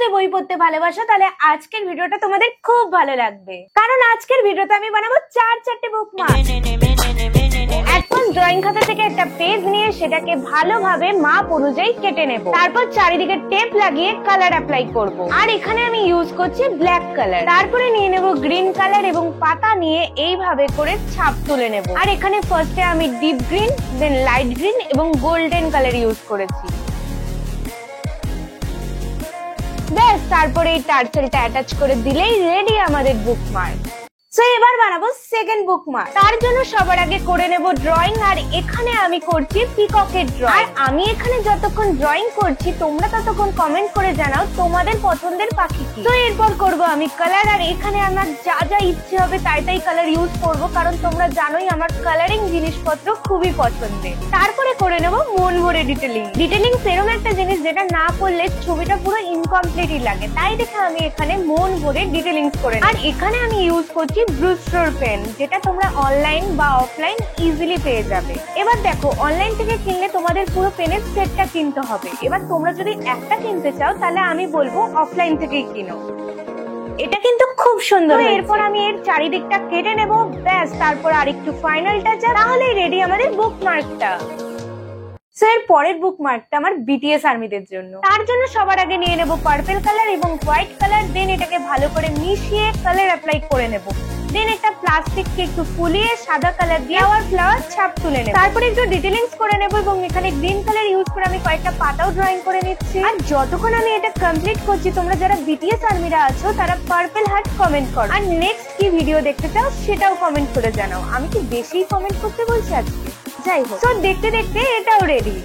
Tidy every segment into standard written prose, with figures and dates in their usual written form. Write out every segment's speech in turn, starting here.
যদি বই পড়তে ভালোবাসো তাহলে আজকের ভিডিওটা তোমাদের খুব ভালো লাগবে, কারণ আজকের ভিডিওতে আমি বানাবো চারটে বুকমার্ক। এখন ড্রয়িং খাতা থেকে একটা পেজ নিয়ে সেটাকে ভালোভাবে মাপ অনুযায়ী কেটে নেব। তারপর চারিদিকে টেপ লাগিয়ে কালার অ্যাপ্লাই করব। আর এখানে আমি ইউজ করছি ব্ল্যাক কালার। তারপরে নিয়ে নেব গ্রিন কালার এবং পাতা নিয়ে এইভাবে করে ছাপ তুলে নেব। আর এখানে ফার্স্টে আমি ডিপ গ্রিন, দেন লাইট গ্রিন এবং গোল্ডেন কালার ইউজ করেছি। ব্যাস, তারপরে এই টার্সেলটা অ্যাটাচ করে দিলেই রেডি আমাদের বুকমার্ক। সো এবার বানাবো সেকেন্ড বুকমার্ক। তার জন্য সবার আগে করে নেব ড্রয়িং। আর এখানে আমি করছি পিককের ড্রয়িং। আর আমি এখানে যতক্ষণ ড্রয়িং করছি তোমরা ততক্ষণ কমেন্ট করে জানাও তোমাদের পছন্দের পাখি কি। তো এরপর করব আমি কালার। আর এখানে আমার যা যা ইচ্ছে হবে তাই কালার ইউজ করব, কারণ তোমরা জানোই আমার কালারিং জিনিসপত্র খুবই পছন্দের। তারপরে করে নেব মন ভরে ডিটেলিং। ডিটেলিং সেরকম একটা জিনিস যেটা না করলে ছবিটা পুরো ইনকমপ্লিটই লাগে, তাই দেখে আমি এখানে মন ভরে ডিটেলিংস করে নেব। আর এখানে আমি ইউজ করছি ব্রুস্টার পেন, যেটা তোমরা অনলাইন বা অফলাইন ইজিলি পেয়ে যাবে। এবার দেখো, অনলাইন থেকে কিনলে তোমাদের পুরো পেনের সেটটা কিনতে হবে। এবার তোমরা যদি একটা কিনতে চাও তাহলে আমি বলবো অফলাইন থেকেই কিনো। এটা কিন্তু খুব সুন্দর। এরপর আমি এর চারিদিকটা কেটে নেব। ব্যাস, তারপর আরেকটু ফাইনাল টাচ, তাহলেই রেডি আমাদের বুকমার্কটা। সো এর পরের বুকমার্কটা আমার বিটিএস আর্মিদের জন্য। তার জন্য সবার আগে নিয়ে নেব পার্পল কালার এবং হোয়াইট কালার। দেন এটাকে ভালো করে মিশিয়ে কালার অ্যাপ্লাই করে নেব। দেন একটা প্লাস্টিককে একটু ফুলিয়ে সাদা কালার দিয়ে ফ্লাওয়ার ছাপ তুলে নেব। তারপরে একটু ডিটেলিংস করে নেব এবং এখানে গ্রিন কালার ইউজ করে আমি কয়েকটা পাতাও ড্রয়িং করে নিচ্ছি। আর যতক্ষণ আমি এটা কমপ্লিট করছি তোমরা যারা বিটিএস আর্মিরা আছো তারা পার্পল হার্ট কমেন্ট করো। আর নেক্সট কি ভিডিও দেখতে চাও সেটাও কমেন্ট করে জানাও। আমি কি বেশি কমেন্ট করতে বলছি আজকে? যাই হোক, তো দেখতে দেখতে এটাও রেডি।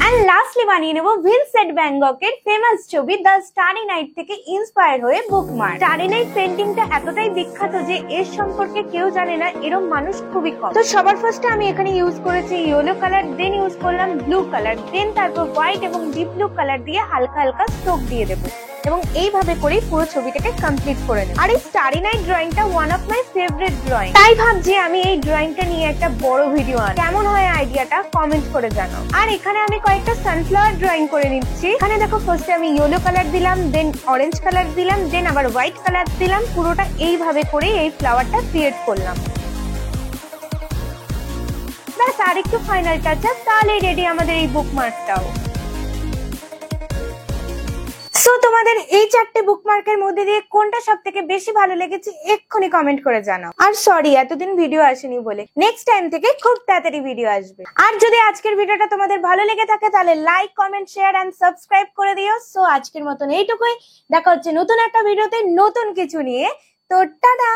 এন্ড লাস্টলি বানিয়ে নেব ভিনসেন্ট ভ্যান গকের ফেমাস ছবি দ্য স্টারি নাইট থেকে ইন্সপায়ার হয়ে বুকমার্ক। স্টারি নাইট পেন্টিংটা এতটাই বিখ্যাত যে এর সম্পর্কে কেউ জানে না এরকম মানুষ খুবই কম। তো সবার ফার্স্টে আমি এখানে ইউজ করেছি ইয়েলো কালার, দেন ইউজ করলাম ব্লু কালার, দেন তারপর হোয়াইট এবং ডিপ ব্লু কালার দিয়ে হালকা হালকা স্ট্রোক দিয়ে দেবো এবং এইভাবে করে পুরো ছবিটাকে কমপ্লিট করে নেব। আর এই স্টারি নাইট ড্রয়িংটা one of my favourite drawing, তাই ভাবছি আমি এই ড্রয়িংটা নিয়ে একটা বড় ভিডিও আনি। কেমন হয় আইডিয়াটা কমেন্ট করে জানাও। আর এখানে আমি কয়েকটা সানফ্লাওয়ার ড্রয়িং করে নিচ্ছি। এখানে দেখো, ফার্স্টে আমি ইয়েলো কালার দিলাম, দেন অরেঞ্জ কালার দিলাম, দেন আবার হোয়াইট কালার দিলাম। পুরোটা এইভাবে করে এই ফ্লাওয়ারটা ক্রিয়েট করলাম। ব্যাস, আর একটু ফাইনাল টাচ, তাহলেই রেডি আমাদের এই বুকমার্কটাও। সো তোমাদের এই চারটে বুকমার্কের মধ্যে দিয়ে কোনটা সব থেকে বেশি ভালো লেগেছে এক্ষুনি কমেন্ট করে জানাও। আর সরি এতদিন ভিডিও আসেনি বলে, নেক্সট টাইম থেকে খুব তাড়াতাড়ি ভিডিও আসবে। আর যদি আজকের ভিডিওটা তোমাদের ভালো লেগে থাকে তাহলে like, comment, share and subscribe করে দিও। সো আজকের মতন এইটুকুই, দেখা হচ্ছে নতুন একটা ভিডিওতে নতুন কিছু নিয়ে। তো টাটা।